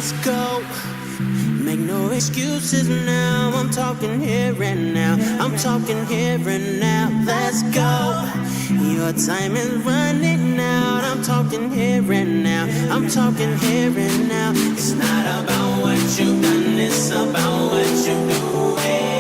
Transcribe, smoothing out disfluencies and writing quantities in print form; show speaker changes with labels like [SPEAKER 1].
[SPEAKER 1] let's go. Make no excuses now, I'm talking here and now. I'm talking here and now, let's go. Your time is running out, I'm talking here and now. I'm talking here and now. It's not about what you've done, it's about what you're doing.